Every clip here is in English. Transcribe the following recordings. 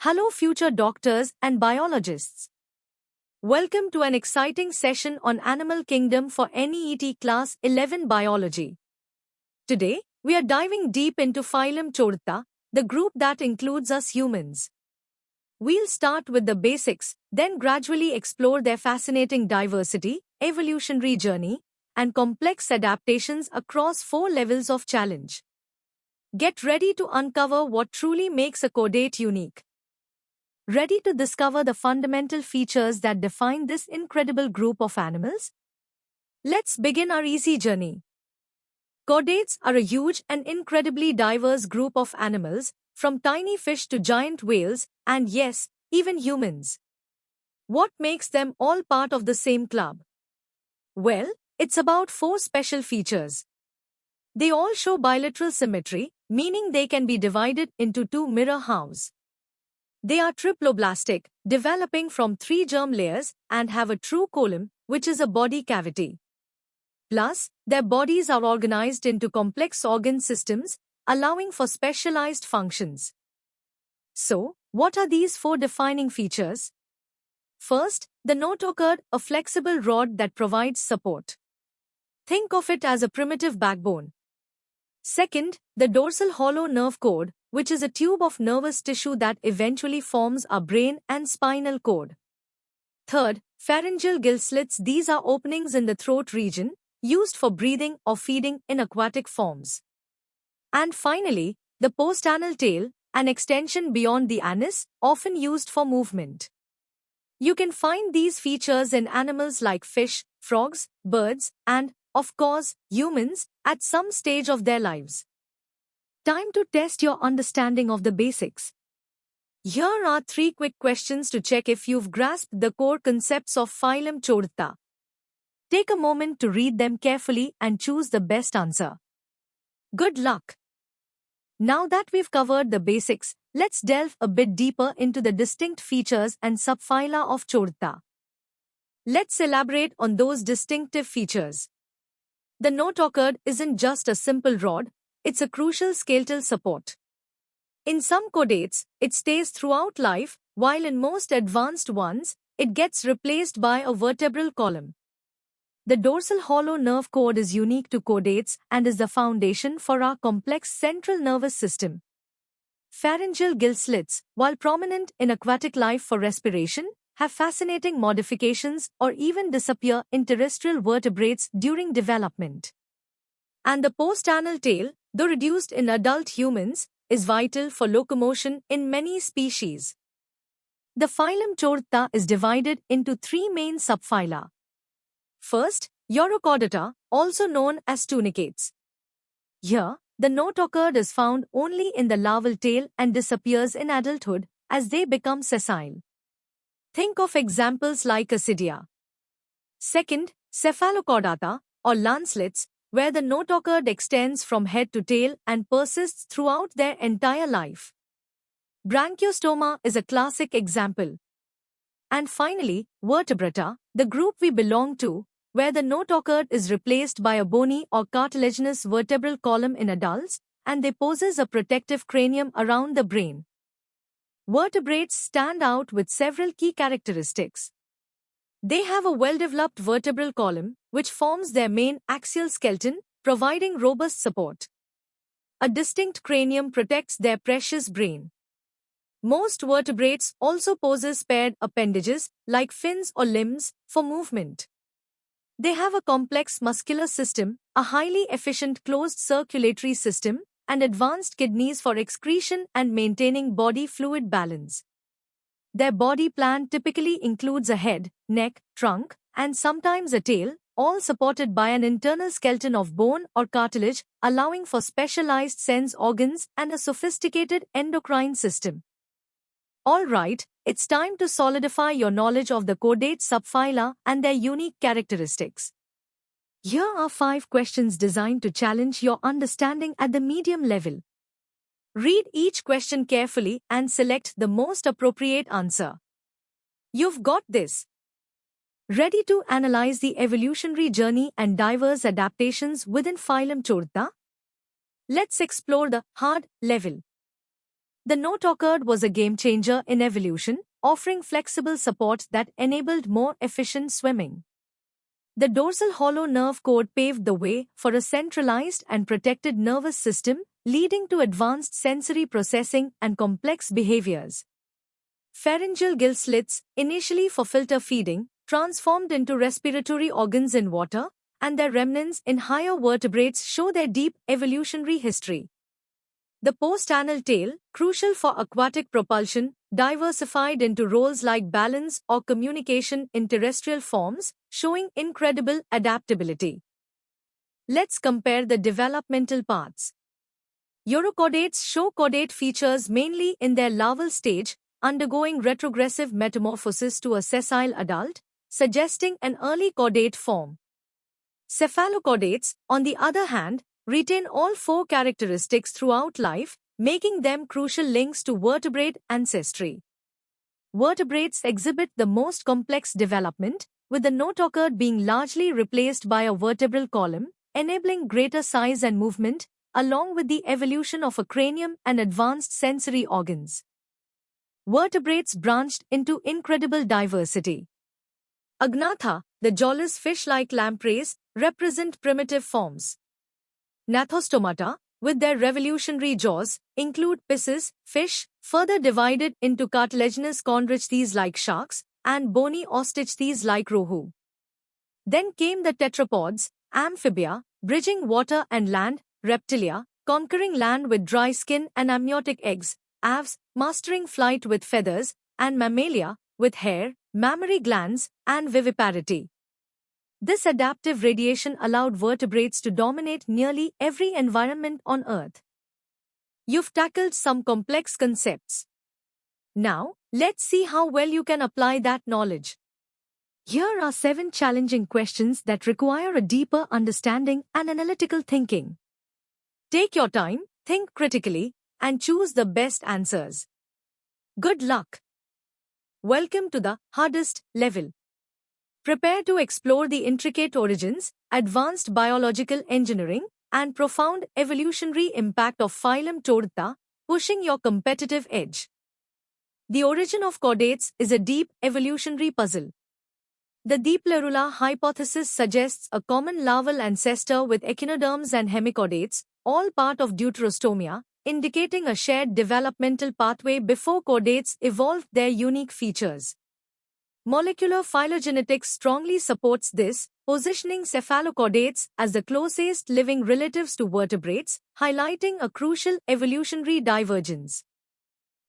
Hello, future doctors and biologists. Welcome to an exciting session on Animal Kingdom for NEET Class 11 Biology. Today, we are diving deep into phylum Chordae, the group that includes us humans. We'll start with the basics, then gradually explore their fascinating diversity, evolutionary journey, and complex adaptations across 4 levels of challenge. Get ready to uncover what truly makes a chordate unique. Ready to discover the fundamental features that define this incredible group of animals? Let's begin our easy journey. Chordates are a huge and incredibly diverse group of animals, from tiny fish to giant whales, and yes, even humans. What makes them all part of the same club? Well, it's about 4 special features. They all show bilateral symmetry, meaning they can be divided into 2 mirror halves. They are triploblastic, developing from 3 germ layers, and have a true column, which is a body cavity. Plus, their bodies are organized into complex organ systems, allowing for specialized functions. So, what are these 4 defining features? First, the notochord, a flexible rod that provides support. Think of it as a primitive backbone. Second, the dorsal hollow nerve cord, which is a tube of nervous tissue that eventually forms our brain and spinal cord. Third, pharyngeal gill slits. These are openings in the throat region, used for breathing or feeding in aquatic forms. And finally, the postanal tail, an extension beyond the anus, often used for movement. You can find these features in animals like fish, frogs, birds, and, of course, humans, at some stage of their lives. Time to test your understanding of the basics. Here are 3 quick questions to check if you've grasped the core concepts of phylum Chordae. Take a moment to read them carefully and choose the best answer. Good luck! Now that we've covered the basics, let's delve a bit deeper into the distinct features and subphyla of Chordae. Let's elaborate on those distinctive features. The notochord isn't just a simple rod, it's a crucial skeletal support. In some chordates, it stays throughout life, while in most advanced ones, it gets replaced by a vertebral column. The dorsal hollow nerve cord is unique to chordates and is the foundation for our complex central nervous system. Pharyngeal gill slits, while prominent in aquatic life for respiration, have fascinating modifications or even disappear in terrestrial vertebrates during development. And the postanal tail, though reduced in adult humans, is vital for locomotion in many species. The phylum Chordae is divided into 3 main subphyla. First, Urochordata, also known as tunicates. Here, the notochord is found only in the larval tail and disappears in adulthood as they become sessile. Think of examples like Ascidia. Second, Cephalochordata, or lancelets, where the notochord extends from head to tail and persists throughout their entire life. Branchiostoma is a classic example. And finally, Vertebrata, the group we belong to, where the notochord is replaced by a bony or cartilaginous vertebral column in adults, and they possess a protective cranium around the brain. Vertebrates stand out with several key characteristics. They have a well-developed vertebral column, which forms their main axial skeleton, providing robust support. A distinct cranium protects their precious brain. Most vertebrates also possess paired appendages, like fins or limbs, for movement. They have a complex muscular system, a highly efficient closed circulatory system, and advanced kidneys for excretion and maintaining body fluid balance. Their body plan typically includes a head, neck, trunk, and sometimes a tail, all supported by an internal skeleton of bone or cartilage, allowing for specialized sense organs and a sophisticated endocrine system. Alright, it's time to solidify your knowledge of the chordate subphyla and their unique characteristics. Here are 5 questions designed to challenge your understanding at the medium level. Read each question carefully and select the most appropriate answer. You've got this. Ready to analyze the evolutionary journey and diverse adaptations within phylum Chordae? Let's explore the hard level. The notochord was a game-changer in evolution, offering flexible support that enabled more efficient swimming. The dorsal hollow nerve cord paved the way for a centralized and protected nervous system, leading to advanced sensory processing and complex behaviors. Pharyngeal gill slits, initially for filter feeding, transformed into respiratory organs in water, and their remnants in higher vertebrates show their deep evolutionary history. The post-anal tail, crucial for aquatic propulsion, diversified into roles like balance or communication in terrestrial forms, showing incredible adaptability. Let's compare the developmental paths. Urochordates show chordate features mainly in their larval stage, undergoing retrogressive metamorphosis to a sessile adult, suggesting an early chordate form. Cephalochordates, on the other hand, retain all four characteristics throughout life, making them crucial links to vertebrate ancestry. Vertebrates exhibit the most complex development, with the notochord being largely replaced by a vertebral column, enabling greater size and movement, along with the evolution of a cranium and advanced sensory organs. Vertebrates branched into incredible diversity. Agnatha, the jawless fish-like lampreys, represent primitive forms. Gnathostomata, with their revolutionary jaws, include pisces, fish, further divided into cartilaginous chondrichthyes like sharks, and bony osteichthyes like rohu. Then came the tetrapods, amphibia, bridging water and land, reptilia, conquering land with dry skin and amniotic eggs, aves, mastering flight with feathers, and mammalia, with hair, mammary glands, and viviparity. This adaptive radiation allowed vertebrates to dominate nearly every environment on Earth. You've tackled some complex concepts. Now, let's see how well you can apply that knowledge. Here are 7 challenging questions that require a deeper understanding and analytical thinking. Take your time, think critically, and choose the best answers. Good luck! Welcome to the hardest level. Prepare to explore the intricate origins, advanced biological engineering, and profound evolutionary impact of phylum Chordata, pushing your competitive edge. The origin of chordates is a deep evolutionary puzzle. The Diplerula hypothesis suggests a common larval ancestor with echinoderms and hemichordates, all part of Deuterostomia, indicating a shared developmental pathway before chordates evolved their unique features. Molecular phylogenetics strongly supports this, positioning cephalochordates as the closest living relatives to vertebrates, highlighting a crucial evolutionary divergence.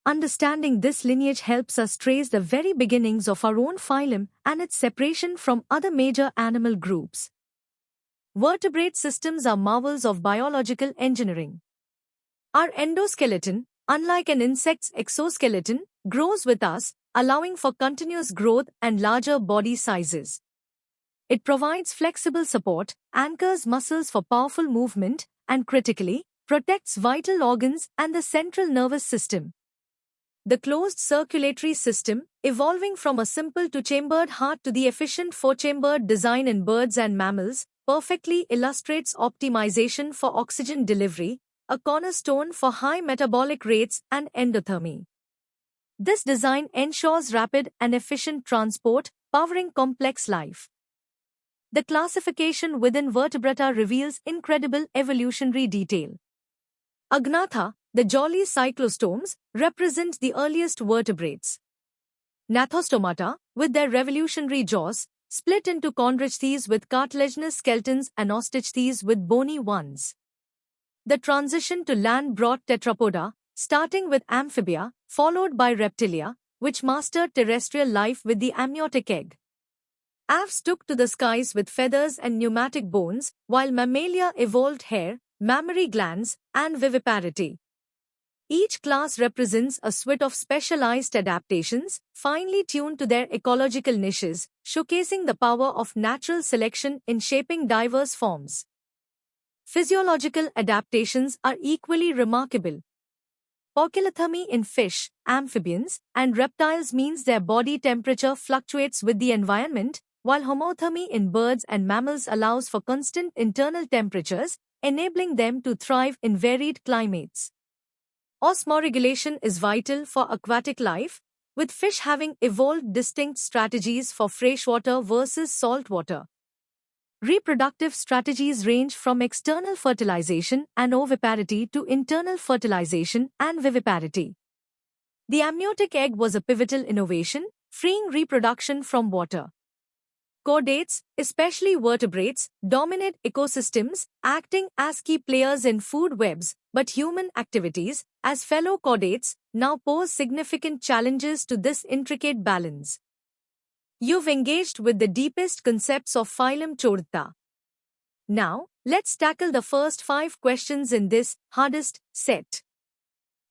Understanding this lineage helps us trace the very beginnings of our own phylum and its separation from other major animal groups. Vertebrate systems are marvels of biological engineering. Our endoskeleton, unlike an insect's exoskeleton, grows with us, allowing for continuous growth and larger body sizes. It provides flexible support, anchors muscles for powerful movement, and critically, protects vital organs and the central nervous system. The closed circulatory system, evolving from a simple two-chambered heart to the efficient four-chambered design in birds and mammals, perfectly illustrates optimization for oxygen delivery, a cornerstone for high metabolic rates and endothermy. This design ensures rapid and efficient transport, powering complex life. The classification within Vertebrata reveals incredible evolutionary detail. Agnatha, the jolly cyclostomes, represent the earliest vertebrates. Gnathostomata, with their revolutionary jaws, split into chondrichthyes with cartilaginous skeletons and osteichthyes with bony ones. The transition to land brought tetrapoda, starting with amphibia, followed by reptilia, which mastered terrestrial life with the amniotic egg. Aves took to the skies with feathers and pneumatic bones, while mammalia evolved hair, mammary glands, and viviparity. Each class represents a suite of specialized adaptations, finely tuned to their ecological niches, showcasing the power of natural selection in shaping diverse forms. Physiological adaptations are equally remarkable. Poikilothermy in fish, amphibians, and reptiles means their body temperature fluctuates with the environment, while homothermy in birds and mammals allows for constant internal temperatures, enabling them to thrive in varied climates. Osmoregulation is vital for aquatic life, with fish having evolved distinct strategies for freshwater versus saltwater. Reproductive strategies range from external fertilization and oviparity to internal fertilization and viviparity. The amniotic egg was a pivotal innovation, freeing reproduction from water. Chordates, especially vertebrates, dominate ecosystems, acting as key players in food webs, but human activities, as fellow chordates, now pose significant challenges to this intricate balance. You've engaged with the deepest concepts of phylum Chordata. Now, let's tackle the first 5 questions in this hardest set.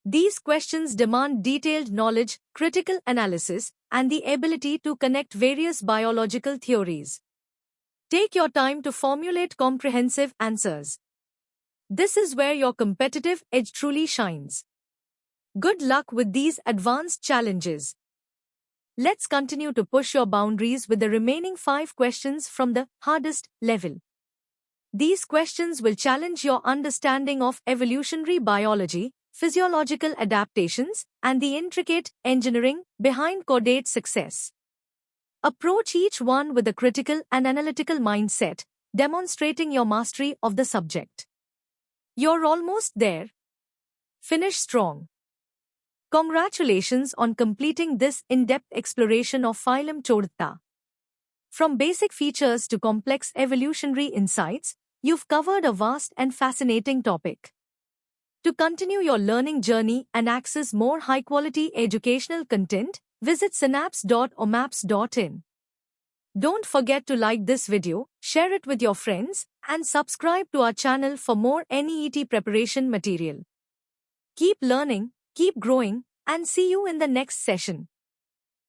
These questions demand detailed knowledge, critical analysis, and the ability to connect various biological theories. Take your time to formulate comprehensive answers. This is where your competitive edge truly shines. Good luck with these advanced challenges. Let's continue to push your boundaries with the remaining 5 questions from the hardest level. These questions will challenge your understanding of evolutionary biology, physiological adaptations, and the intricate engineering behind chordate success. Approach each one with a critical and analytical mindset, demonstrating your mastery of the subject. You're almost there. Finish strong. Congratulations on completing this in-depth exploration of phylum Chordata. From basic features to complex evolutionary insights, you've covered a vast and fascinating topic. To continue your learning journey and access more high-quality educational content, visit synapse.omaps.in. Don't forget to like this video, share it with your friends, and subscribe to our channel for more NEET preparation material. Keep learning, keep growing, and see you in the next session.